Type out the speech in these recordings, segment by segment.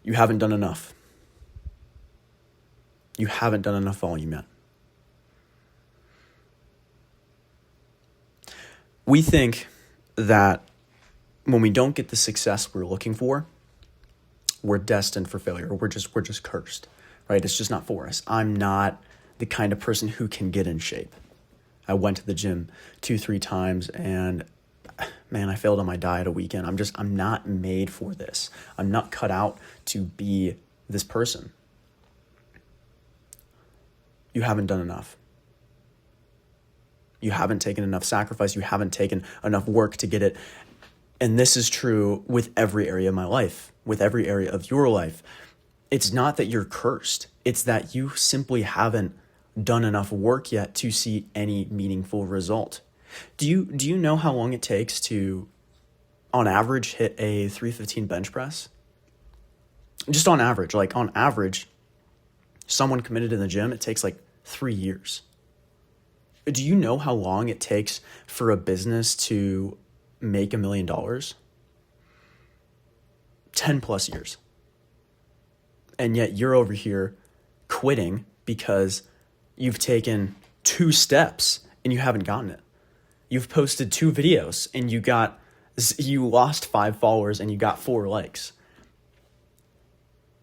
You haven't done enough. You haven't done enough volume yet. We think that when we don't get the success we're looking for, we're destined for failure. We're just cursed, right? It's just not for us. I'm not the kind of person who can get in shape. I went to the gym 2-3 times and man, I failed on my diet a weekend. I'm not made for this. I'm not cut out to be this person. You haven't done enough. You haven't taken enough sacrifice. You haven't taken enough work to get it. And this is true with every area of my life, with every area of your life. It's not that you're cursed. It's that you simply haven't done enough work yet to see any meaningful result. Do you know how long it takes to, on average, hit a 315 bench press? Just on average, someone committed in the gym, it takes 3 years. Do you know how long it takes for a business to make $1 million? 10 plus years. And yet you're over here quitting because you've taken 2 steps and you haven't gotten it. You've posted 2 videos and you lost 5 followers and you got 4 likes.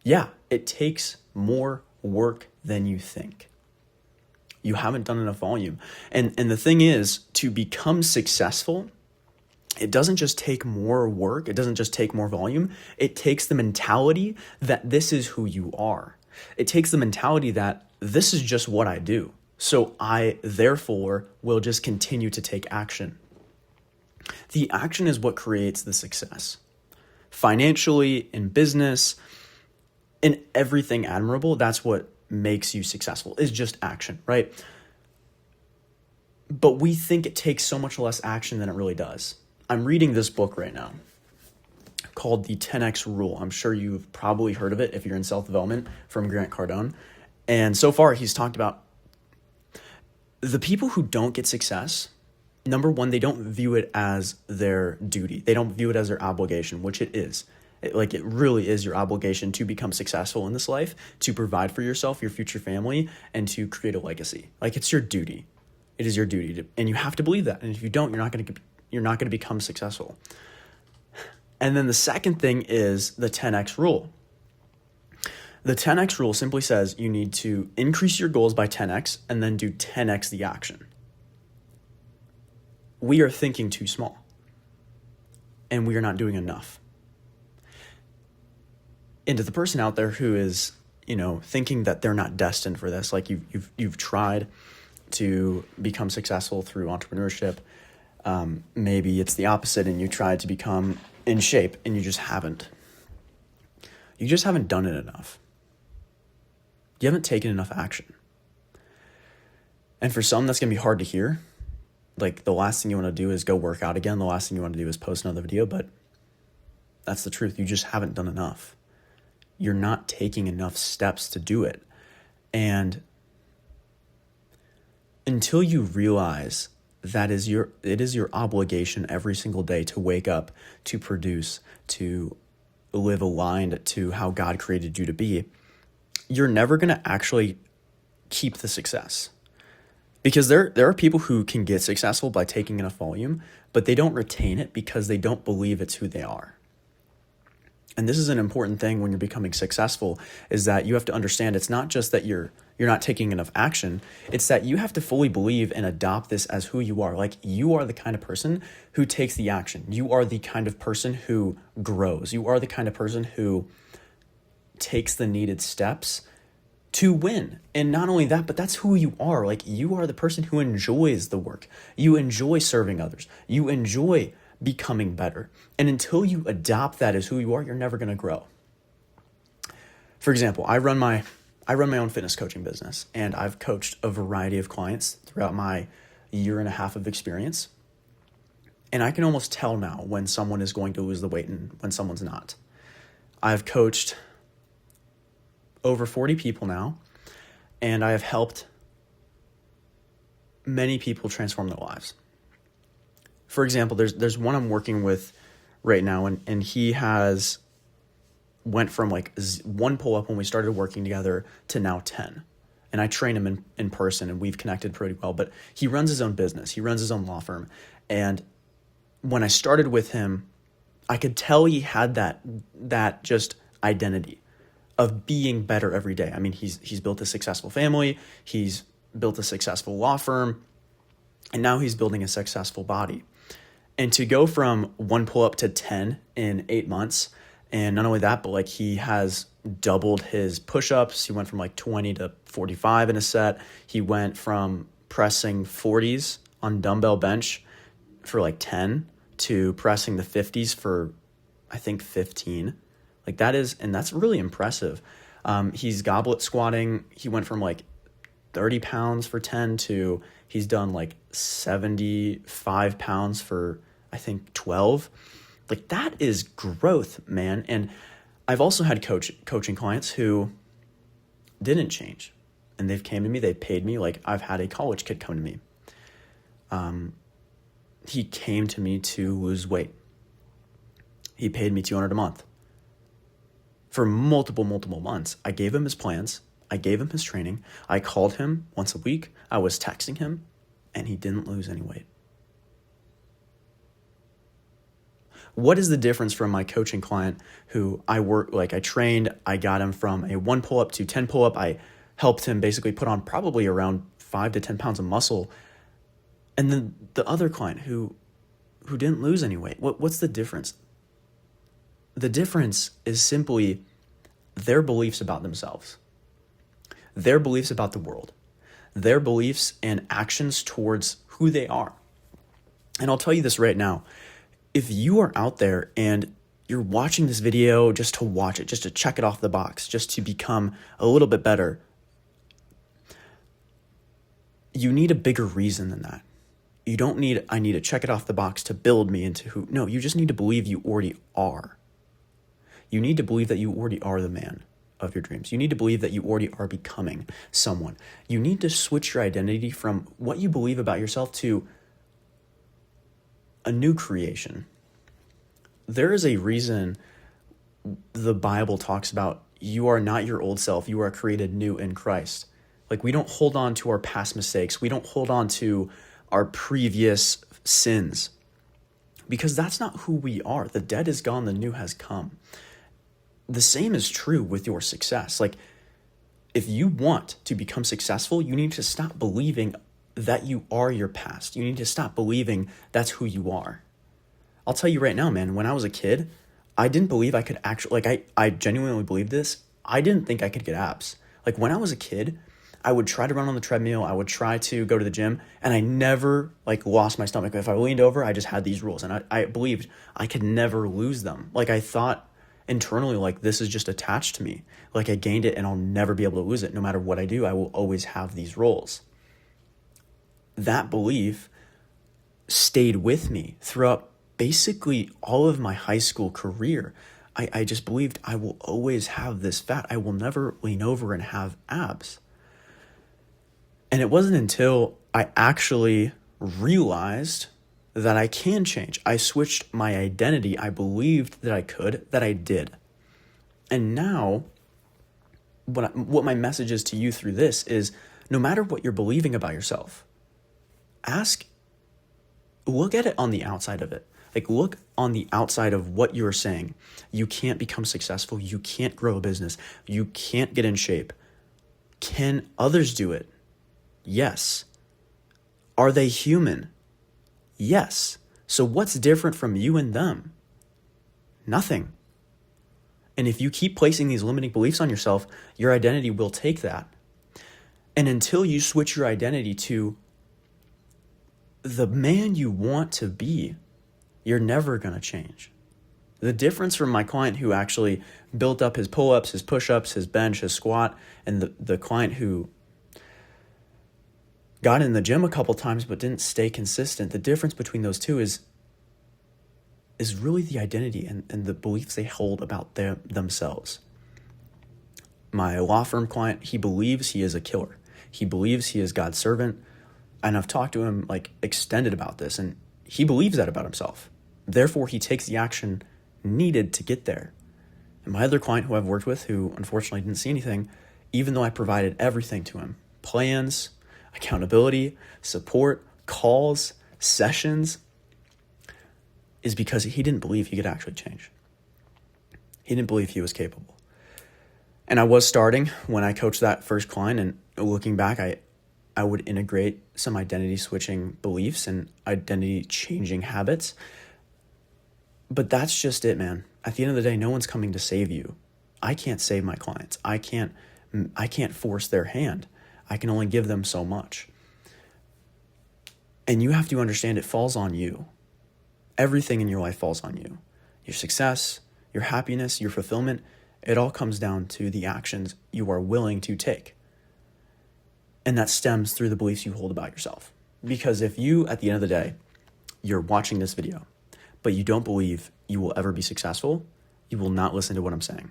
Yeah, it takes more work than you think. You haven't done enough volume. And the thing is, to become successful, it doesn't just take more work. It doesn't just take more volume. It takes the mentality that this is who you are. It takes the mentality that this is just what I do. So I, therefore, will just continue to take action. The action is what creates the success. Financially, in business, in everything admirable, that's what makes you successful, is just action, right? But we think it takes so much less action than it really does. I'm reading this book right now called The 10X Rule. I'm sure you've probably heard of it if you're in self-development, from Grant Cardone. And so far, he's talked about the people who don't get success. Number one, they don't view it as their duty. They don't view it as their obligation, which it is. It really is your obligation to become successful in this life, to provide for yourself, your future family, and to create a legacy. It's your duty. It is your duty, and you have to believe that. And if you don't, you're not going to become successful. And then the second thing is the 10X rule. The 10X rule simply says you need to increase your goals by 10X and then do 10X the action. We are thinking too small, and we are not doing enough. And to the person out there who is, thinking that they're not destined for this, you've tried to become successful through entrepreneurship. Maybe it's the opposite, and you tried to become in shape and you just haven't. You just haven't done it enough. You haven't taken enough action. And for some, that's going to be hard to hear. The last thing you want to do is go work out again. The last thing you want to do is post another video, but that's the truth. You just haven't done enough. You're not taking enough steps to do it. And until you realize that it is your obligation every single day to wake up, to produce, to live aligned to how God created you to be, you're never going to actually keep the success. Because there are people who can get successful by taking enough volume, but they don't retain it because they don't believe it's who they are. And this is an important thing when you're becoming successful, is that you have to understand it's not just that you're not taking enough action. It's that you have to fully believe and adopt this as who you are. You are the kind of person who takes the action. You are the kind of person who grows. You are the kind of person who takes the needed steps to win. And not only that, but that's who you are. You are the person who enjoys the work. You enjoy serving others. You enjoy becoming better. And until you adopt that as who you are, you're never going to grow. For example, I run my own fitness coaching business, and I've coached a variety of clients throughout my 1.5 years of experience. And I can almost tell now when someone is going to lose the weight and when someone's not. I've coached over 40 people now, and I have helped many people transform their lives. For example, there's one I'm working with right now, and he has went from like one pull-up when we started working together to now 10. And I train him in person, and we've connected pretty well. But he runs his own business. He runs his own law firm. And when I started with him, I could tell he had that just identity of being better every day. I mean, he's built a successful family. He's built a successful law firm. And now he's building a successful body. And to go from one pull-up to 10 in 8 months, and not only that, but like he has doubled his push-ups. He went from like 20 to 45 in a set. He went from pressing 40s on dumbbell bench for like 10 to pressing the 50s for, I think, 15. Like that's really impressive. He's goblet squatting. He went from like 30 pounds for 10 to he's done like 75 pounds for, I think, 12. Like, that is growth, man. And I've also had coaching clients who didn't change, and they've came to me, they paid me. Like, I've had a college kid come to me. He came to me to lose weight. He paid me $200 a month for multiple months. I gave him his plans. I gave him his training. I called him once a week. I was texting him, and he didn't lose any weight. What is the difference from my coaching client who I trained, I got him from a 1 pull-up to 10 pull-up. I helped him basically put on probably around 5 to 10 pounds of muscle. And then the other client who didn't lose any weight. What's the difference? The difference is simply their beliefs about themselves, their beliefs about the world, their beliefs and actions towards who they are. And I'll tell you this right now. If you are out there and you're watching this video just to watch it, just to check it off the box, just to become a little bit better, you need a bigger reason than that. You don't need, I need to check it off the box to build me into who. No, you just need to believe you already are. You need to believe that you already are the man of your dreams. You need to believe that you already are becoming someone. You need to switch your identity from what you believe about yourself to a new creation. There is a reason the Bible talks about you are not your old self. You are created new in Christ. Like, we don't hold on to our past mistakes. We don't hold on to our previous sins, because that's not who we are. The dead is gone. The new has come. The same is true with your success. Like, if you want to become successful, you need to stop believing that you are your past. You need to stop believing that's who you are. I'll tell you right now, man, when I was a kid, I didn't believe I could actually, I genuinely believed this. I didn't think I could get abs. Like, when I was a kid, I would try to run on the treadmill. I would try to go to the gym, and I never lost my stomach. If I leaned over, I just had these rules, and I believed I could never lose them. Like, I thought internally, like, this is just attached to me. Like, I gained it and I'll never be able to lose it. No matter what I do, I will always have these roles. That belief stayed with me throughout basically all of my high school career. I just believed I will always have this fat. I will never lean over and have abs. And it wasn't until I actually realized that I can change. I switched my identity. I believed that I could, that I did. And now, what my message is to you through this is, no matter what you're believing about yourself, look at it on the outside of it. Like, look on the outside of what you're saying. You can't become successful. You can't grow a business. You can't get in shape. Can others do it? Yes. Are they human? Yes. So what's different from you and them? Nothing. And if you keep placing these limiting beliefs on yourself, your identity will take that. And until you switch your identity to the man you want to be, you're never going to change. The difference from my client who actually built up his pull-ups, his push-ups, his bench, his squat, and the client who got in the gym a couple times but didn't stay consistent, the difference between those two is really the identity and the beliefs they hold about themselves. My law firm client, he believes he is a killer. He believes he is God's servant. And I've talked to him extended about this, and he believes that about himself. Therefore, he takes the action needed to get there. And my other client who I've worked with, who unfortunately didn't see anything, even though I provided everything to him, plans, accountability, support, calls, sessions, is because he didn't believe he could actually change. He didn't believe he was capable. And I was starting when I coached that first client, and looking back, I would integrate some identity switching beliefs and identity changing habits. But that's just it, man. At the end of the day, no one's coming to save you. I can't save my clients. I can't force their hand. I can only give them so much. And you have to understand it falls on you. Everything in your life falls on you. Your success, your happiness, your fulfillment, it all comes down to the actions you are willing to take. And that stems through the beliefs you hold about yourself. Because if you, at the end of the day, you're watching this video, but you don't believe you will ever be successful, you will not listen to what I'm saying.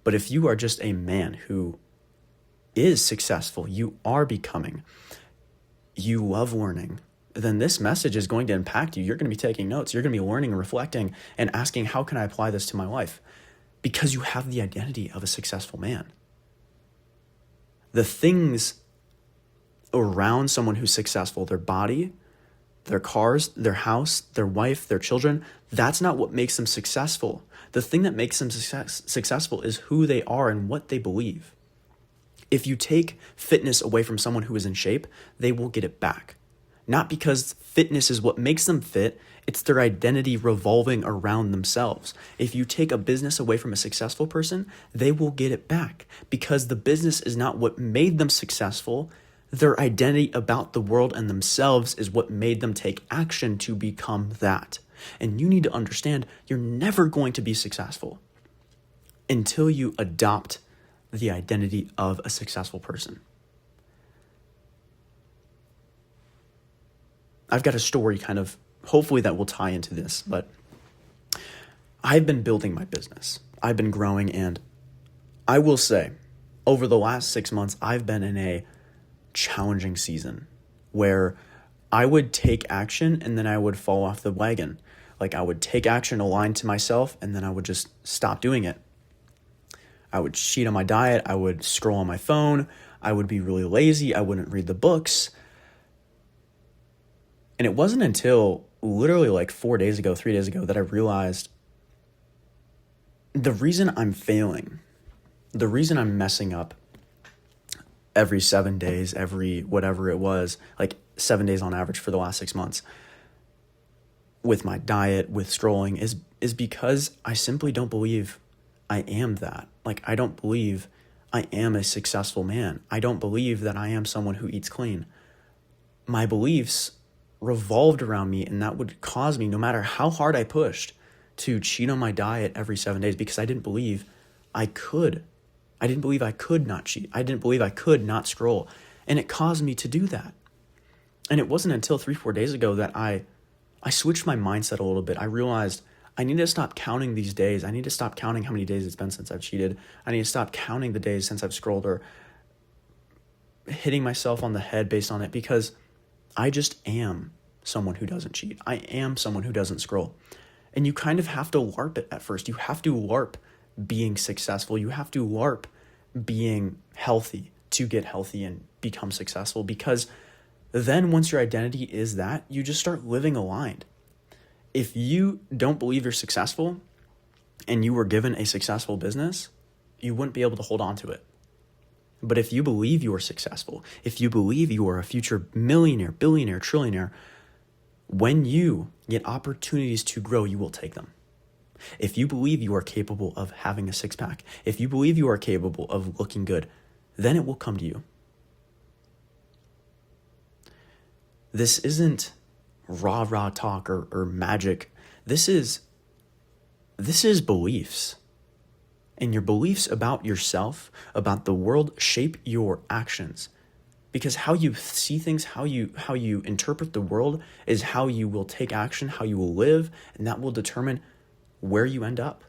But if you are just a man who is successful, you are becoming, you love learning, then this message is going to impact you. You're going to be taking notes. You're going to be learning and reflecting and asking, how can I apply this to my life? Because you have the identity of a successful man. The things around someone who's successful, their body, their cars, their house, their wife, their children, that's not what makes them successful. The thing that makes them successful is who they are and what they believe. If you take fitness away from someone who is in shape, they will get it back. Not because fitness is what makes them fit, it's their identity revolving around themselves. If you take a business away from a successful person, they will get it back because the business is not what made them successful. Their identity about the world and themselves is what made them take action to become that. And you need to understand you're never going to be successful until you adopt the identity of a successful person. I've got a story hopefully that will tie into this, but I've been building my business. I've been growing, and I will say over the last 6 months, I've been in a challenging season where I would take action and then I would fall off the wagon. Like I would take action aligned to myself and then I would just stop doing it. I would cheat on my diet. I would scroll on my phone. I would be really lazy. I wouldn't read the books. And it wasn't until literally like 3 days ago, that I realized the reason I'm failing, the reason I'm messing up every 7 days, every whatever it was, like 7 days on average for the last 6 months with my diet, with scrolling, is because I simply don't believe I am that. Like, I don't believe I am a successful man. I don't believe that I am someone who eats clean. My beliefs revolved around me, and that would cause me, no matter how hard I pushed, to cheat on my diet every 7 days because I didn't believe I could. I didn't believe I could not cheat. I didn't believe I could not scroll. And it caused me to do that. And it wasn't until 3-4 days ago that I switched my mindset a little bit. I realized I need to stop counting these days. I need to stop counting how many days it's been since I've cheated. I need to stop counting the days since I've scrolled or hitting myself on the head based on it, because I just am someone who doesn't cheat. I am someone who doesn't scroll. And you kind of have to LARP it at first. You have to LARP being successful. You have to LARP being healthy to get healthy and become successful, because then once your identity is that, you just start living aligned. If you don't believe you're successful and you were given a successful business, you wouldn't be able to hold on to it. But if you believe you are successful, if you believe you are a future millionaire, billionaire, trillionaire, when you get opportunities to grow, you will take them. If you believe you are capable of having a six-pack, if you believe you are capable of looking good, then it will come to you. This isn't rah-rah talk or magic. This is beliefs. And your beliefs about yourself, about the world, shape your actions. Because how you see things, how you interpret the world is how you will take action, how you will live, and that will determine where you end up.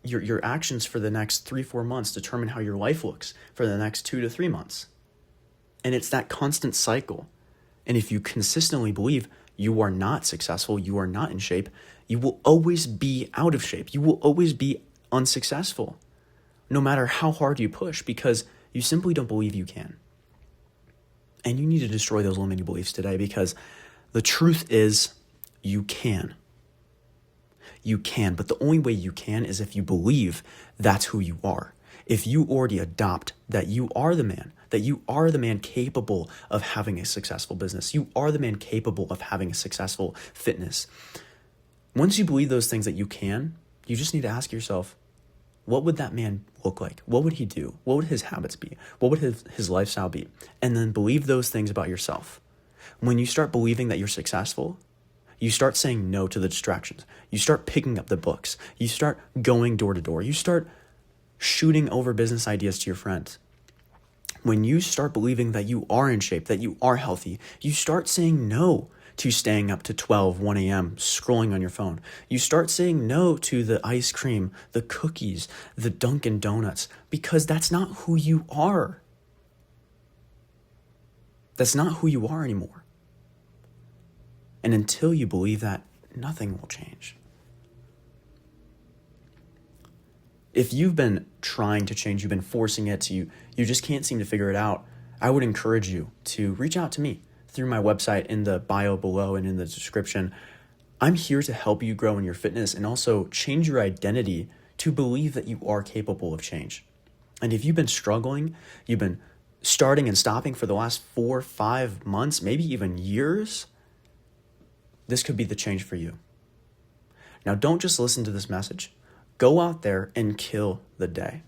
Your actions for the next 3-4 months determine how your life looks for the next 2 to 3 months. And it's that constant cycle. And if you consistently believe you are not successful, you are not in shape, You will always be out of shape. You will always be unsuccessful, no matter how hard you push, because you simply don't believe you can. And you need to destroy those limiting beliefs today, because the truth is you can. You can, but the only way you can is if you believe that's who you are. If you already adopt that you are the man capable of having a successful business, you are the man capable of having a successful fitness. Once you believe those things that you can, you just need to ask yourself, what would that man look like? What would he do? What would his habits be? What would his lifestyle be? And then believe those things about yourself. When you start believing that you're successful, you start saying no to the distractions. You start picking up the books. You start going door to door. You start shooting over business ideas to your friends. When you start believing that you are in shape, that you are healthy, you start saying no to staying up to 12, 1 a.m. scrolling on your phone. You start saying no to the ice cream, the cookies, the Dunkin' Donuts, because that's not who you are. That's not who you are anymore. And until you believe that, nothing will change. If you've been trying to change, you've been forcing it, you just can't seem to figure it out, I would encourage you to reach out to me through my website in the bio below and in the description. I'm here to help you grow in your fitness and also change your identity to believe that you are capable of change. And if you've been struggling, you've been starting and stopping for the last 4 or 5 months, maybe even years, this could be the change for you. Now, don't just listen to this message. Go out there and kill the day.